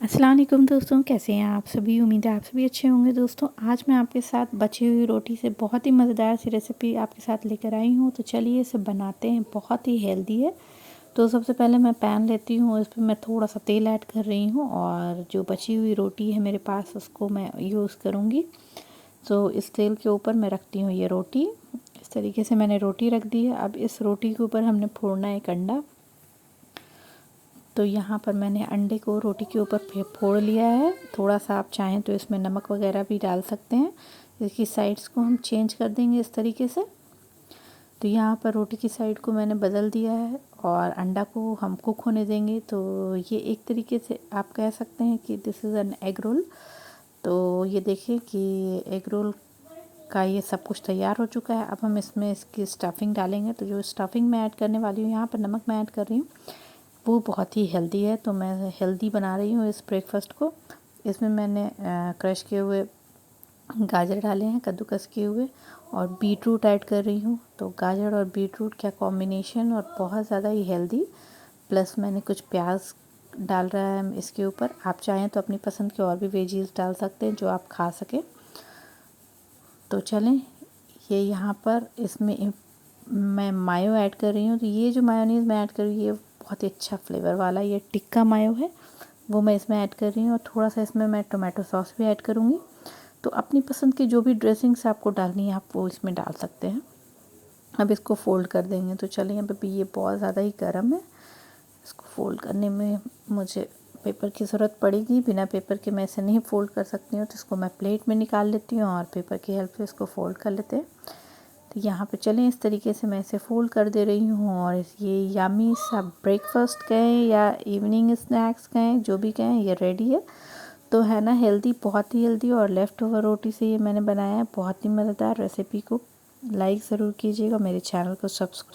अस्सलाम वालेकुम दोस्तों, कैसे हैं आप सभी। उम्मीद है आप सभी अच्छे होंगे। दोस्तों आज मैं आपके साथ बची हुई रोटी से बहुत ही मज़ेदार सी रेसिपी आपके साथ लेकर आई हूँ। तो चलिए इसे बनाते हैं, बहुत ही हेल्दी है। तो सबसे पहले मैं पैन लेती हूँ, इस पर मैं थोड़ा सा तेल ऐड कर रही हूँ और जो बची हुई रोटी है मेरे पास उसको मैं यूज़ करूँगी। तो इस तेल के ऊपर मैं रखती हूँ ये रोटी। इस तरीके से मैंने रोटी रख दी है। अब इस रोटी के ऊपर हमने फोड़ना है एक अंडा। तो यहाँ पर मैंने अंडे को रोटी के ऊपर फोड़ लिया है। थोड़ा सा आप चाहें तो इसमें नमक वगैरह भी डाल सकते हैं। इसकी साइड्स को हम चेंज कर देंगे इस तरीके से। तो यहाँ पर रोटी की साइड को मैंने बदल दिया है और अंडा को हम कुक होने देंगे। तो ये एक तरीके से आप कह सकते हैं कि this is an egg roll. तो ये देखिए कि एग रोल का ये सब कुछ तैयार हो चुका है। अब हम इसमें इसकी स्टफिंग डालेंगे। तो जो स्टफिंग मैं ऐड करने वाली हूँ, यहाँ पर नमक मैं ऐड कर रही हूँ, वो बहुत ही हेल्दी है। तो मैं हेल्दी बना रही हूँ इस ब्रेकफास्ट को। इसमें मैंने क्रश किए हुए गाजर डाले हैं, कद्दूकस किए हुए, और बीटरूट ऐड कर रही हूँ। तो गाजर और बीटरूट क्या कॉम्बिनेशन, और बहुत ज़्यादा ही हेल्दी। प्लस मैंने कुछ प्याज डाल रहा है इसके ऊपर। आप चाहें तो अपनी पसंद के और भी वेजीज डाल सकते हैं जो आप खा सकें। तो चलें, ये यहाँ पर इसमें मैं मायो ऐड कर रही हूँ। तो ये जो मायोनीज़ मैं ऐड कर रही हूँ ये बहुत ही अच्छा फ्लेवर वाला ये टिक्का मायो है, वो मैं इसमें ऐड कर रही हूँ। और थोड़ा सा इसमें मैं टोमेटो सॉस भी ऐड करूँगी। तो अपनी पसंद की जो भी ड्रेसिंग्स आपको डालनी है आप वो इसमें डाल सकते हैं। अब इसको फ़ोल्ड कर देंगे। तो चलिए, अभी ये बहुत ज़्यादा ही गर्म है, इसको फ़ोल्ड करने में मुझे पेपर की ज़रूरत पड़ेगी। बिना पेपर के मैं इसे नहीं फ़ोल्ड कर सकती हूँ। तो इसको मैं प्लेट में निकाल लेती हूँ और पेपर की हेल्प से इसको फ़ोल्ड कर लेते हैं। तो यहाँ पे चलें, इस तरीके से मैं इसे फ़ोल्ड कर दे रही हूँ। और ये यम्मी सा ब्रेकफास्ट कहें या इवनिंग स्नैक्स कहें, जो भी कहें, ये रेडी है। तो है ना हेल्दी, बहुत ही हेल्दी। और लेफ़्ट ओवर रोटी से ये मैंने बनाया है, बहुत ही मज़ेदार। रेसिपी को लाइक ज़रूर कीजिएगा, मेरे चैनल को सब्सक्राइब